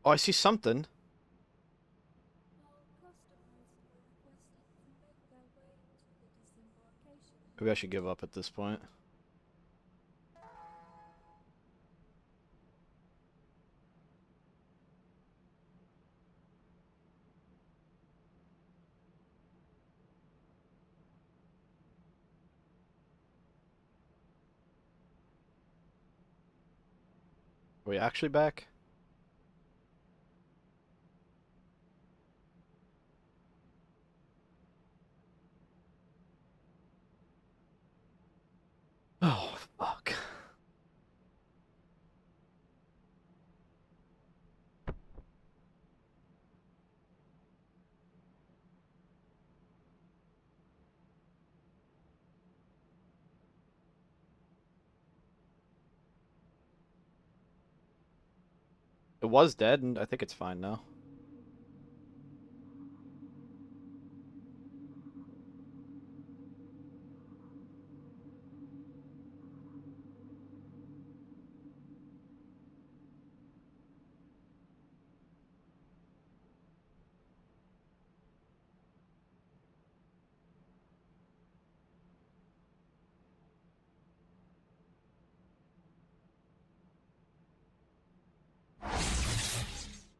Oh, I see something. Maybe I should give up at this point. Are we actually back? Oh, fuck. It was dead, and I think it's fine now.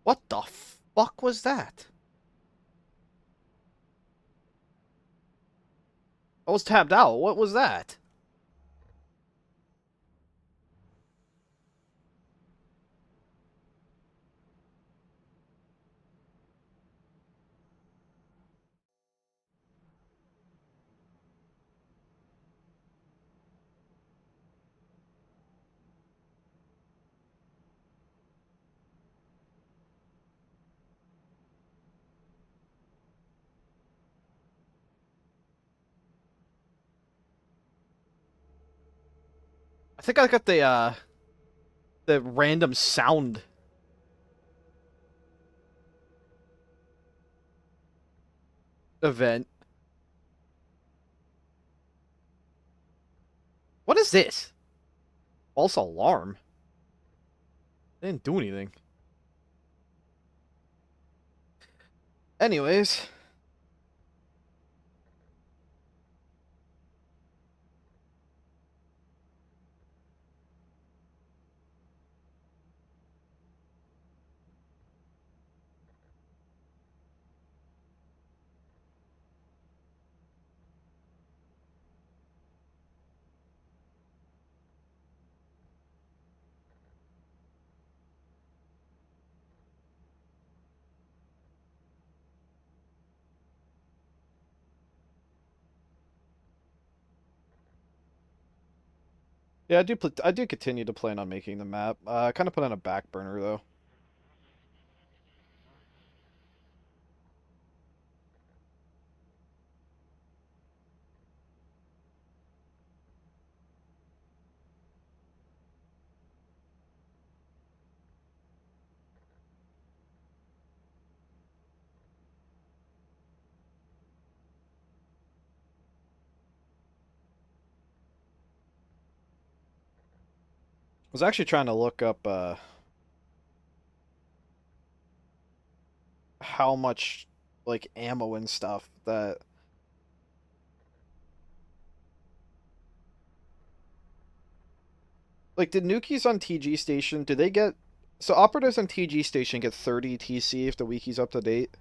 What the fuck was that? I was tapped out. What was that? I think I got the random sound event. What is this? False alarm. They didn't do anything. Anyways, yeah, I do continue to plan on making the map. I kind of put on a back burner though. I was actually trying to look up how much like ammo and stuff that like did Nukies on TG station, do they get so operatives on TG station get 30 TC if the wiki's up to date?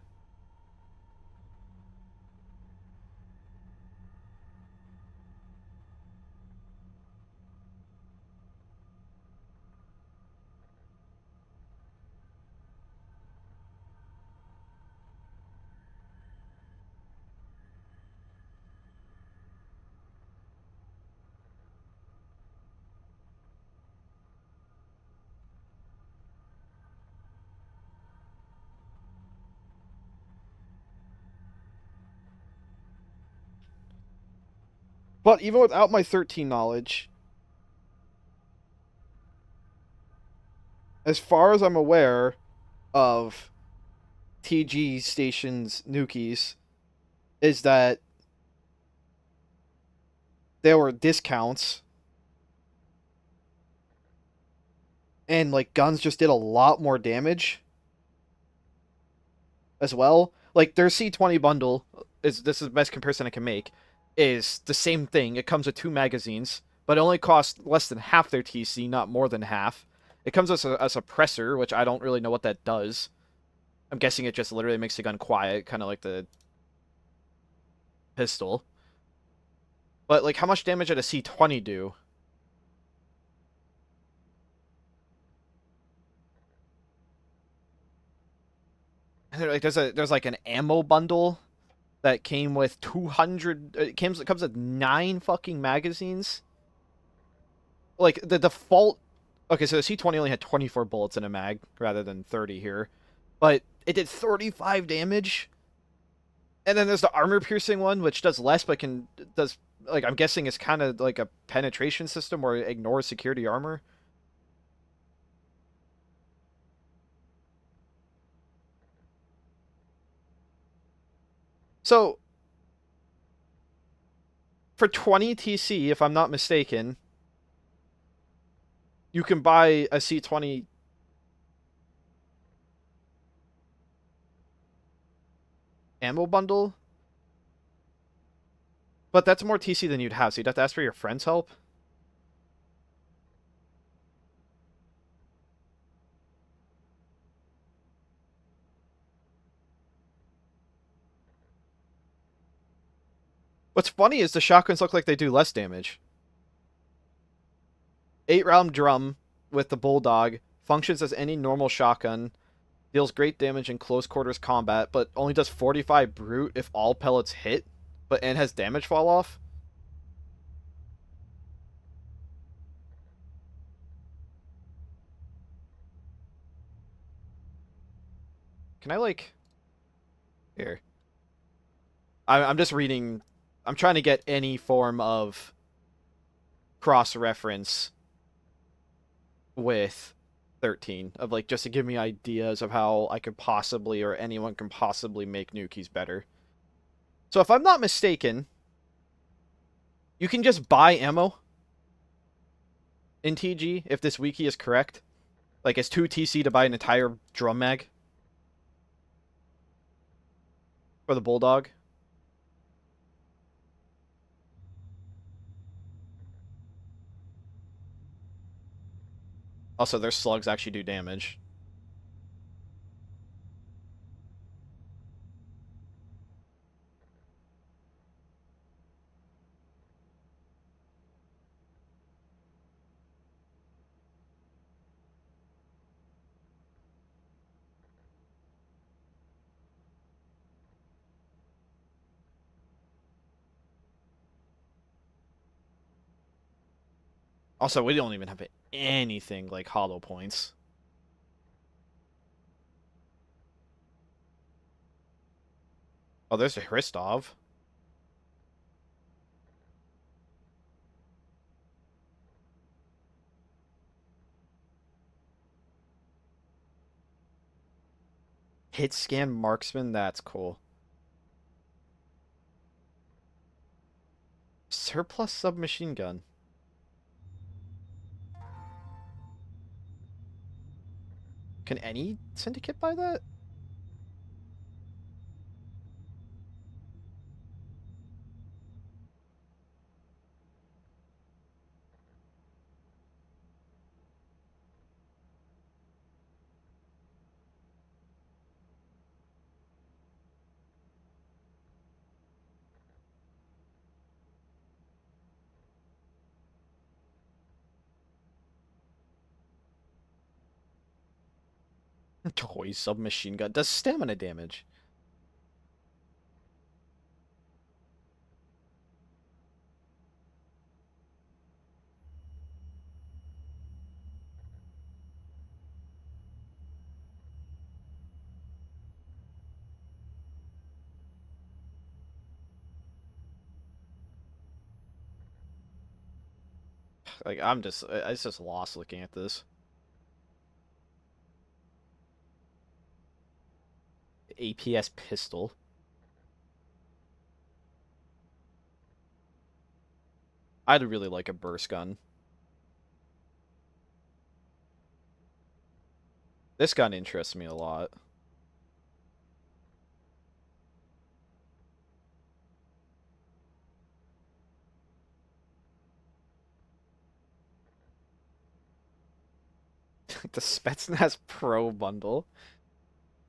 But even without my 13 knowledge, as far as I'm aware of TG station's Nukies, is that there were discounts and like guns just did a lot more damage. as well. Like their C20 bundle is this is the best comparison I can make. Is the same thing. It comes with 2 magazines, but it only costs less than half their TC, not more than half. It comes with a suppressor, which I don't really know what that does. I'm guessing it just literally makes the gun quiet, kind of like the pistol. But like, how much damage did a C20 do? And like, there's like an ammo bundle that came with 200. It comes with 9 fucking magazines. Like the default. Okay, so the C20 only had 24 bullets in a mag rather than 30 here, but it did 35 damage. And then there's the armor piercing one, which does less, but can does like I'm guessing it's kind of like a penetration system where it ignores security armor. So for 20 TC, if I'm not mistaken, you can buy a C20 ammo bundle, but that's more TC than you'd have, so you'd have to ask for your friend's help. What's funny is the shotguns look like they do less damage. 8-round drum with the bulldog functions as any normal shotgun, deals great damage in close quarters combat, but only does 45 brute if all pellets hit, and has damage fall off. Can I like here? I'm just reading. I'm trying to get any form of cross reference with 13 of like just to give me ideas of how I could possibly or anyone can possibly make Nukies better. So if I'm not mistaken, you can just buy ammo in TG if this wiki is correct. Like it's 2 TC to buy an entire drum mag for the bulldog. Also, their slugs actually do damage. Also, we don't even have anything like hollow points. Oh, there's a Hristov. Hit scan marksman, that's cool. Surplus submachine gun. Can any syndicate buy that? Toy submachine gun does stamina damage. Like it's just lost looking at this. APS pistol. I'd really like a burst gun. This gun interests me a lot. The Spetsnaz Pro bundle.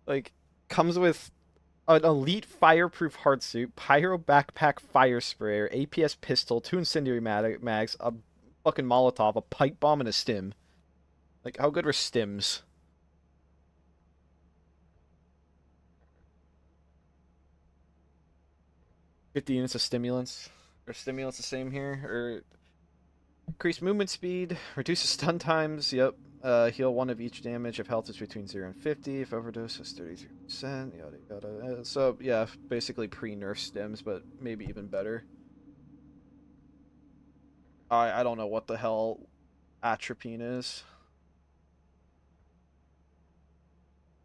Like, comes with an elite fireproof hard suit, pyro backpack fire sprayer, APS pistol, two incendiary mags, a fucking Molotov, a pipe bomb, and a stim. Like, how good were stims? 50 units of stimulants. Are stimulants the same here? Or increase movement speed, reduces stun times, yep. Heal one of each damage if health is between 0 and 50. If overdose is 33%, yada yada. So, yeah, basically pre-nerf stims, but maybe even better. I don't know what the hell atropine is.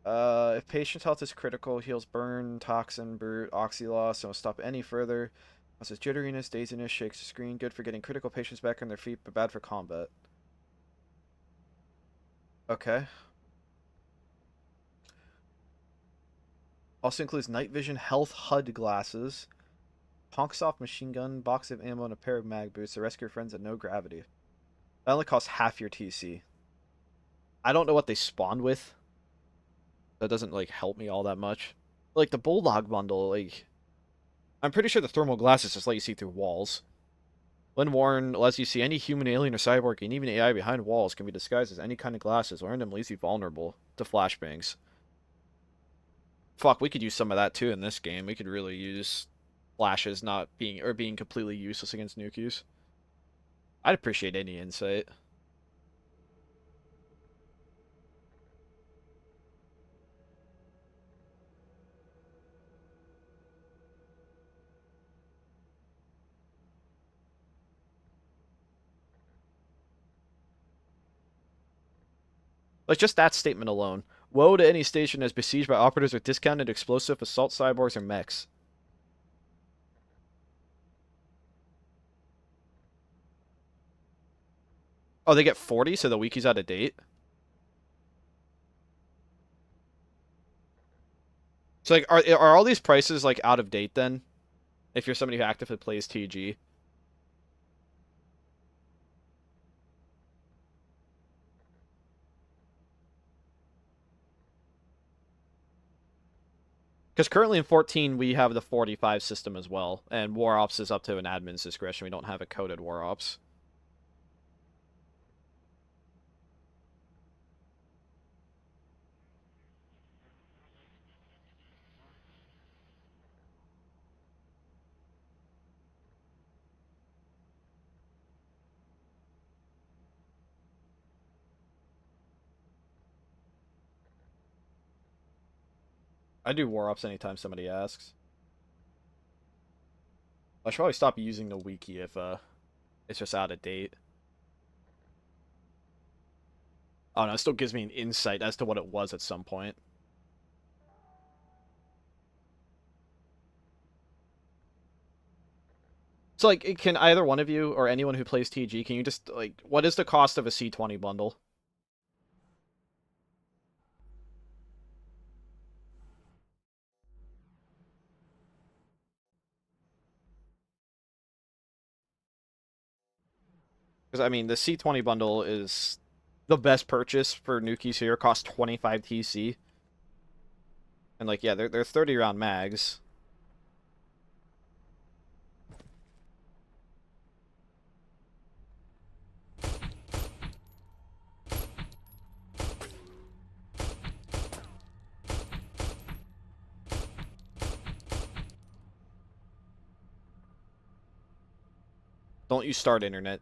If patient's health is critical, heals burn, toxin, brute, oxy loss, and will stop any further. Causes jitteriness, daziness, shakes the screen. Good for getting critical patients back on their feet, but bad for combat. Okay. Also includes night vision, health HUD glasses, Ponk machine gun, box of ammo, and a pair of mag boots to rescue your friends at no gravity. That only costs half your TC. I don't know what they spawned with. That doesn't like help me all that much. Like the Bulldog bundle, like I'm pretty sure the thermal glasses just let you see through walls. When worn, lets you see any human, alien, or cyborg, and even AI behind walls can be disguised as any kind of glasses, or them leaves you vulnerable to flashbangs. Fuck, we could use some of that too in this game. We could really use flashes not being completely useless against nukies. I'd appreciate any insight. Like just that statement alone. Woe to any station as besieged by operatives with discounted explosive assault cyborgs or mechs. Oh, they get 40, so the wiki's out of date. So like, are all these prices like out of date then? If you're somebody who actively plays TG, because currently in 14 we have the 45 system as well, and War Ops is up to an admin's discretion. We don't have a coded War Ops. I do War Ops anytime somebody asks. I should probably stop using the wiki if it's just out of date. Oh no, it still gives me an insight as to what it was at some point. So like, can either one of you or anyone who plays TG, can you just like, what is the cost of a C20 bundle? Because I mean, the C20 bundle is the best purchase for nukies here. Costs 25 TC, and like, yeah, they're 30 round mags. Don't you start internet.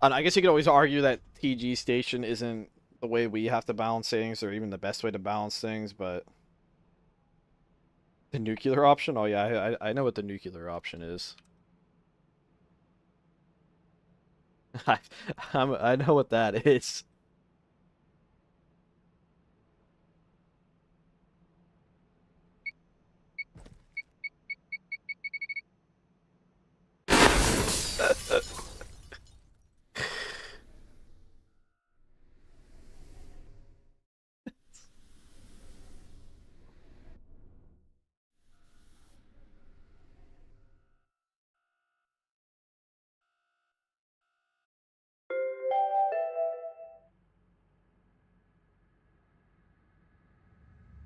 And I guess you could always argue that TG station isn't the way we have to balance things, or even the best way to balance things, but the nuclear option? Oh yeah, I know what the nuclear option is. I know what that is.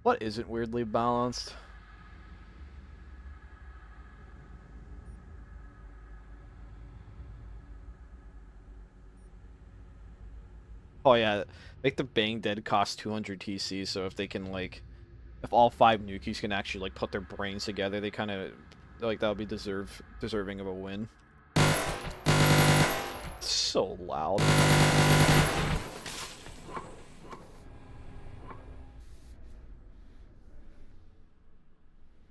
What isn't weirdly balanced? Oh yeah, make the Bang Dead cost 200 TC, so if they can like, if all 5 Nukies can actually like put their brains together, they kind of like that would be deserving of a win. It's so loud.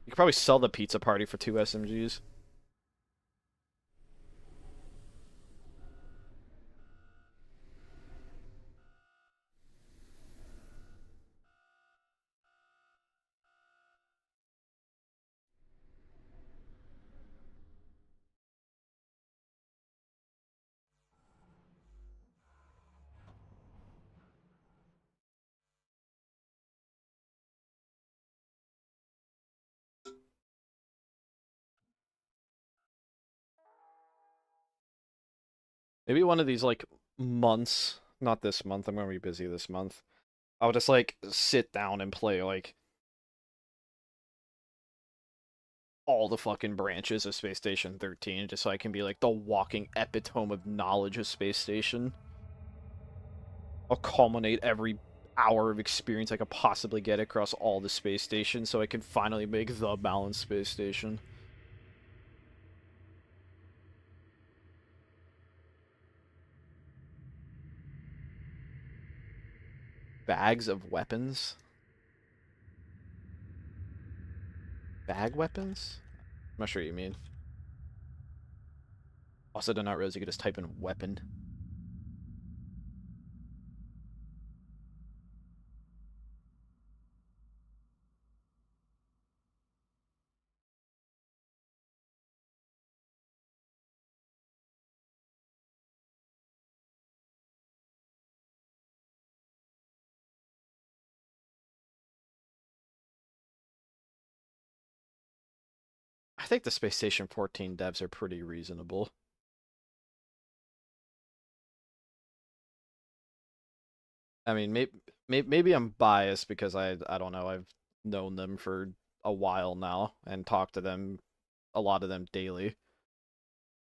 You could probably sell the pizza party for 2 SMGs. Maybe one of these like months, not this month, I'm gonna be busy this month. I'll just like sit down and play like all the fucking branches of Space Station 13 just so I can be like the walking epitome of knowledge of Space Station. I'll culminate every hour of experience I could possibly get across all the space stations so I can finally make the balanced space station. Bags of weapons? Bag weapons? I'm not sure what you mean. Also, did not realize you could just type in weapon. I think the Space Station 14 devs are pretty reasonable. I mean, maybe I'm biased because I don't know, I've known them for a while now and talked to them, a lot of them daily.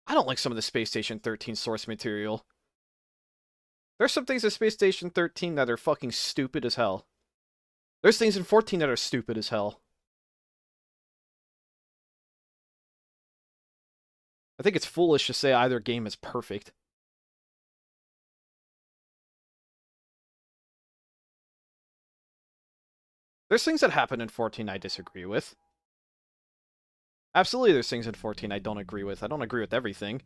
I don't like some of the Space Station 13 source material. There's some things in Space Station 13 that are fucking stupid as hell. There's things in 14 that are stupid as hell. I think it's foolish to say either game is perfect. There's things that happen in 14 I disagree with. Absolutely, there's things in 14 I don't agree with. I don't agree with everything.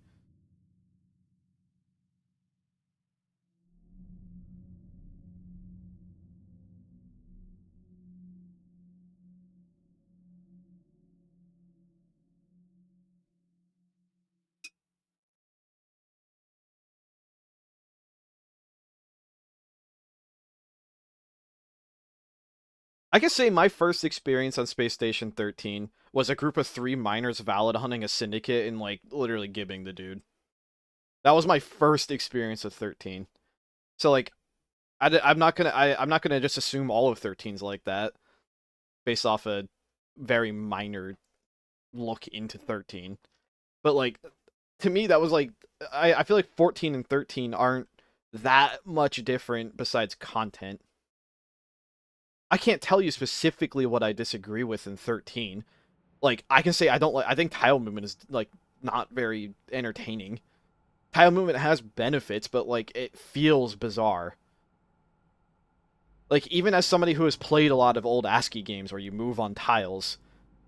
I can say my first experience on Space Station 13 was a group of 3 miners valid hunting a syndicate and, like, literally gibbing the dude. That was my first experience with 13. So, like, I'm not gonna just assume all of 13's like that based off a very minor look into 13. But, like, to me, that was, like, I feel like 14 and 13 aren't that much different besides content. I can't tell you specifically what I disagree with in 13. Like, I can say I don't like, I think tile movement is, like, not very entertaining. Tile movement has benefits, but, like, it feels bizarre. Like, even as somebody who has played a lot of old ASCII games where you move on tiles,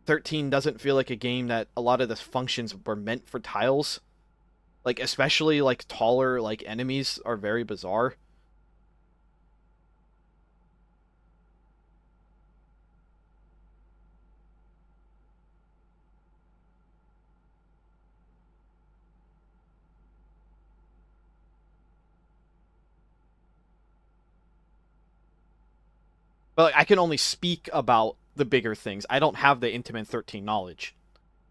13 doesn't feel like a game that a lot of the functions were meant for tiles. Like, especially, like, taller, like, enemies are very bizarre. But I can only speak about the bigger things. I don't have the intimate 13 knowledge.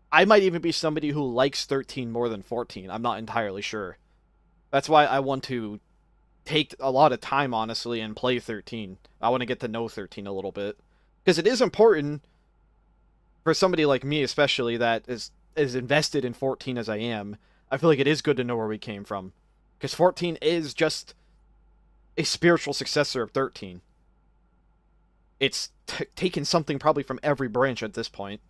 I might even be somebody who likes 13 more than 14. I'm not entirely sure. That's why I want to take a lot of time, honestly, and play 13. I want to get to know 13 a little bit. Because it is important for somebody like me, especially, that is as invested in 14 as I am. I feel like it is good to know where we came from. Because 14 is just a spiritual successor of 13. It's taken something probably from every branch at this point.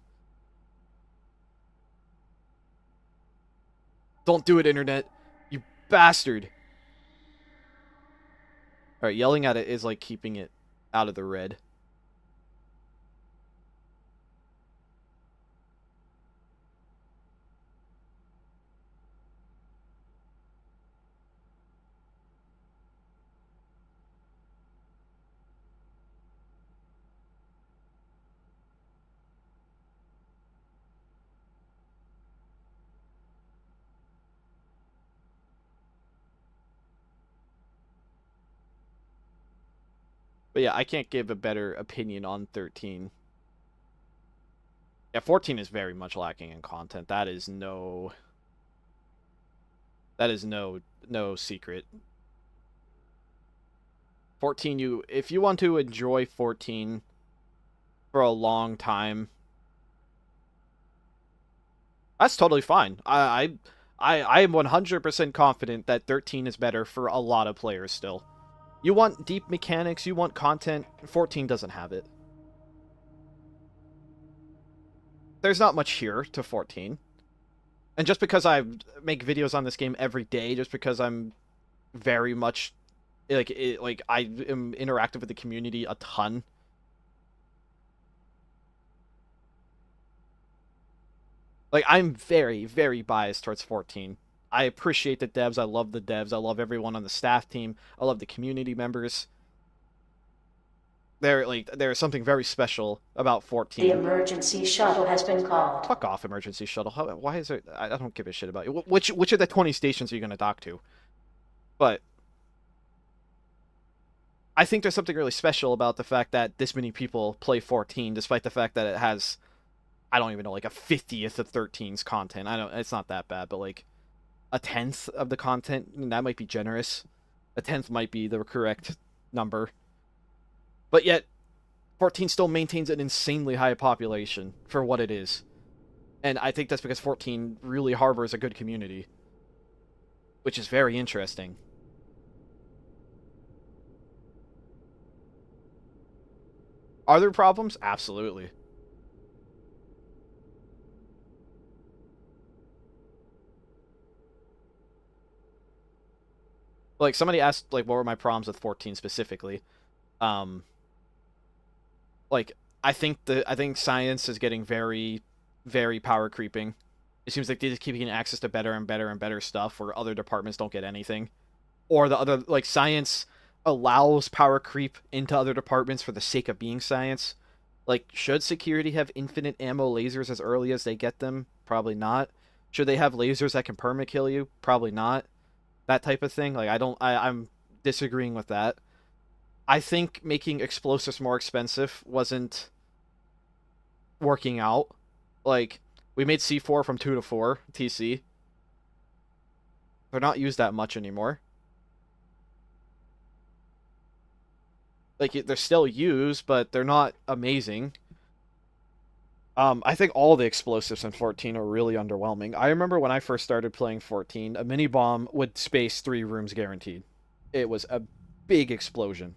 Don't do it, internet. You bastard. Alright, yelling at it is like keeping it out of the red. But yeah, I can't give a better opinion on 13. Yeah, 14 is very much lacking in content. That is no no secret. 14, if you want to enjoy 14 for a long time, that's totally fine. I am 100% confident that 13 is better for a lot of players still. You want deep mechanics, you want content, 14 doesn't have it. There's not much here to 14. And just because I make videos on this game every day, just because I'm very much like I am interactive with the community a ton. Like, I'm very, very biased towards 14. I appreciate the devs. I love the devs. I love everyone on the staff team. I love the community members. There's something very special about 14. The emergency shuttle has been called. Fuck off, emergency shuttle. Why is there? I don't give a shit about you. Which of the 20 stations are you gonna dock to? But I think there's something really special about the fact that this many people play 14, despite the fact that it has, I don't even know, like a 50th of 13's content. I don't. It's not that bad, but like a tenth of the content, that might be generous. A tenth might be the correct number. But yet, 14 still maintains an insanely high population for what it is. And I think that's because 14 really harbors a good community, which is very interesting. Are there problems? Absolutely. Like, somebody asked, like, what were my problems with 14 specifically. Um, like, I think science is getting very, very power creeping. It seems like they just keep getting access to better and better and better stuff where other departments don't get anything. Or the other, like, science allows power creep into other departments for the sake of being science. Like, should security have infinite ammo lasers as early as they get them? Probably not. Should they have lasers that can perma-kill you? Probably not. That type of thing. Like, I'm disagreeing with that. I think making explosives more expensive wasn't working out. Like, we made C4 from 2 to 4 TC. They're not used that much anymore. Like, they're still used, but they're not amazing. I think all the explosives in 14 are really underwhelming. I remember when I first started playing 14, a mini bomb would space 3 rooms guaranteed. It was a big explosion.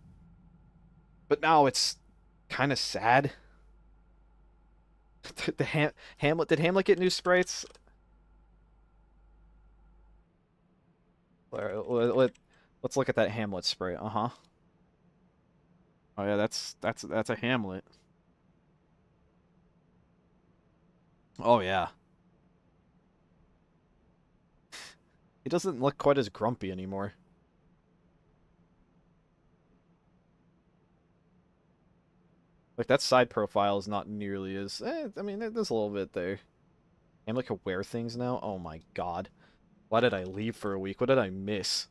But now it's kind of sad. Hamlet, did Hamlet get new sprites? Let's look at that Hamlet sprite. Uh-huh. Oh yeah, that's a Hamlet. Oh yeah. He doesn't look quite as grumpy anymore. Like, that side profile is not nearly as... I mean, there's a little bit there. Hamlet can wear things now? Oh my god. Why did I leave for a week? What did I miss?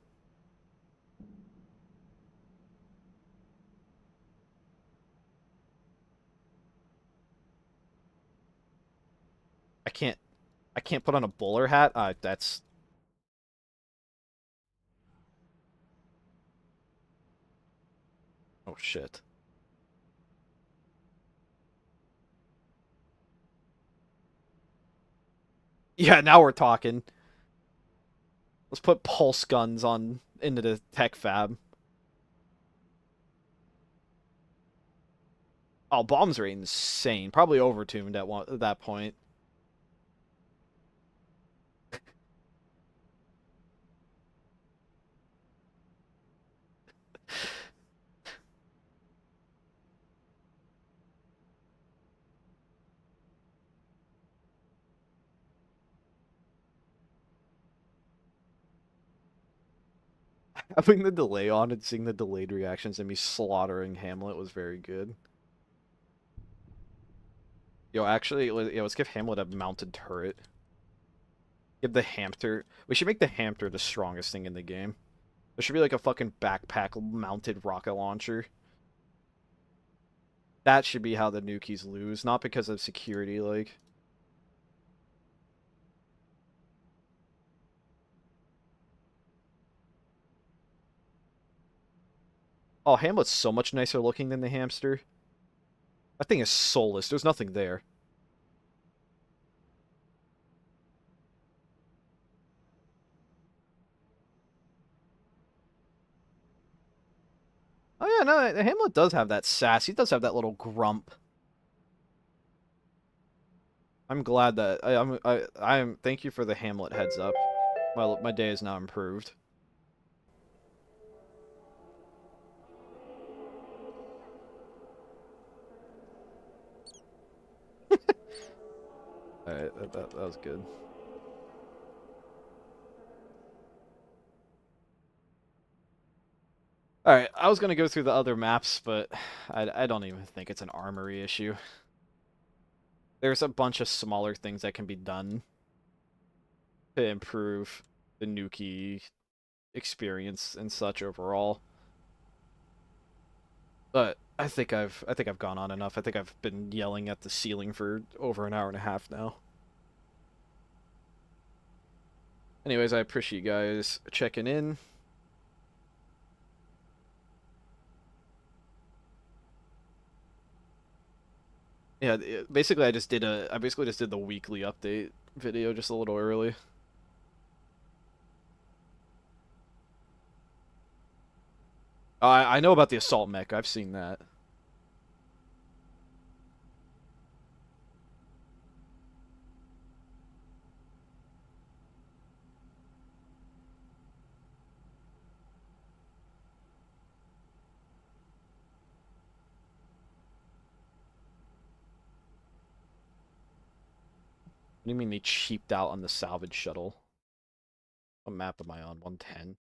I can't put on a bowler hat? That's... Oh, shit. Yeah, now we're talking. Let's put pulse guns on into the tech fab. Oh, bombs are insane. Probably overtuned at that point. Having the delay on and seeing the delayed reactions and me slaughtering Hamlet was very good. Yo, actually, let's give Hamlet a mounted turret. Give the hamster... We should make the hamster the strongest thing in the game. There should be like a fucking backpack-mounted rocket launcher. That should be how the Nukies lose, not because of security, like... Oh, Hamlet's so much nicer looking than the hamster. That thing is soulless. There's nothing there. Oh yeah, no, Hamlet does have that sass. He does have that little grump. I'm glad that I'm. Thank you for the Hamlet heads up. My day is now improved. All right, that was good. All right, I was gonna go through the other maps, but I don't even think it's an armory issue. There's a bunch of smaller things that can be done to improve the Nuki experience and such overall. But I think I've gone on enough. I think I've been yelling at the ceiling for over an hour and a half now. Anyways, I appreciate you guys checking in. Yeah, basically I basically just did the weekly update video just a little early. I know about the assault mech. I've seen that. What do you mean they cheaped out on the salvage shuttle? What map am I on? 110?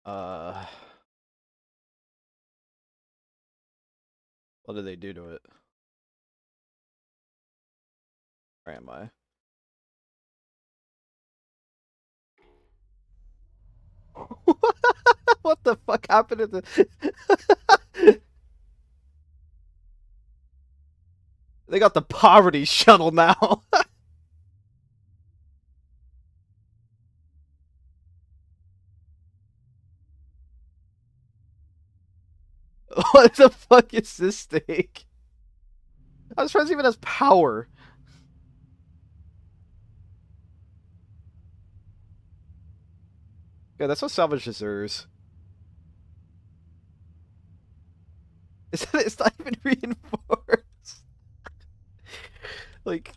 Uh, what did they do to it? Where am I? What the fuck happened to the... They got the poverty shuttle now. What the fuck is this thing? I'm surprised it even has power. Yeah, that's what Salvage deserves. It's not even reinforced. Like...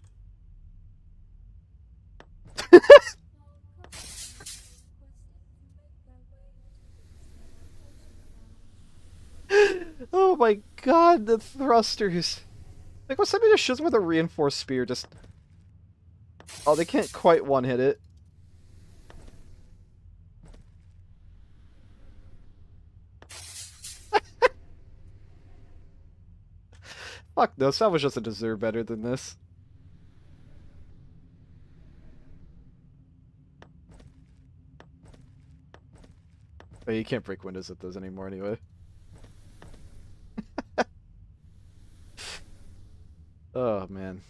Oh my god, the thrusters. Like, when somebody just shoots with a reinforced spear, just... Oh, they can't quite one-hit it. Fuck no, Salvage doesn't deserve better than this. Oh, you can't break windows with those anymore anyway. Oh, man.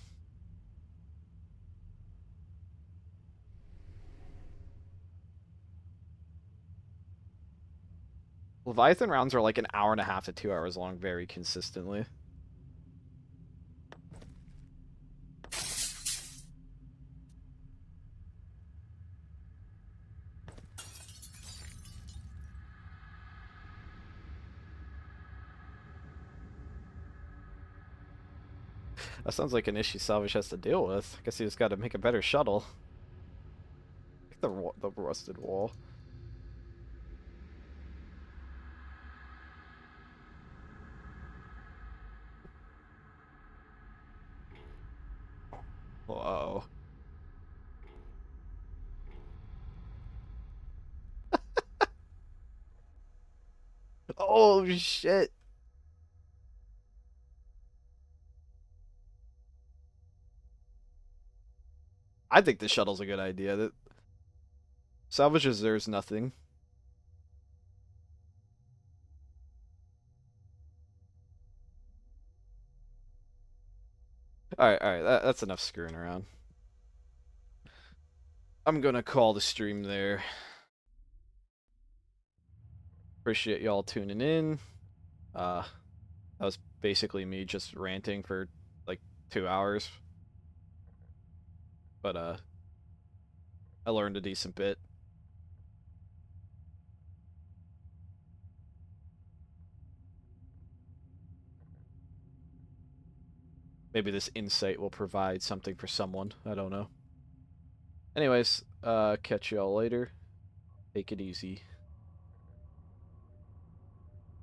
Leviathan rounds are like an hour and a half to 2 hours long very consistently. That sounds like an issue Salvage has to deal with. I guess he just got to make a better shuttle. Like the rusted wall. Whoa. Oh shit. I think the shuttle's a good idea. That Salvage deserves nothing. Alright, that's enough screwing around. I'm gonna call the stream there. Appreciate y'all tuning in. That was basically me just ranting for like 2 hours. But I learned a decent bit. Maybe this insight will provide something for someone. I don't know. Anyways, catch y'all later. Take it easy.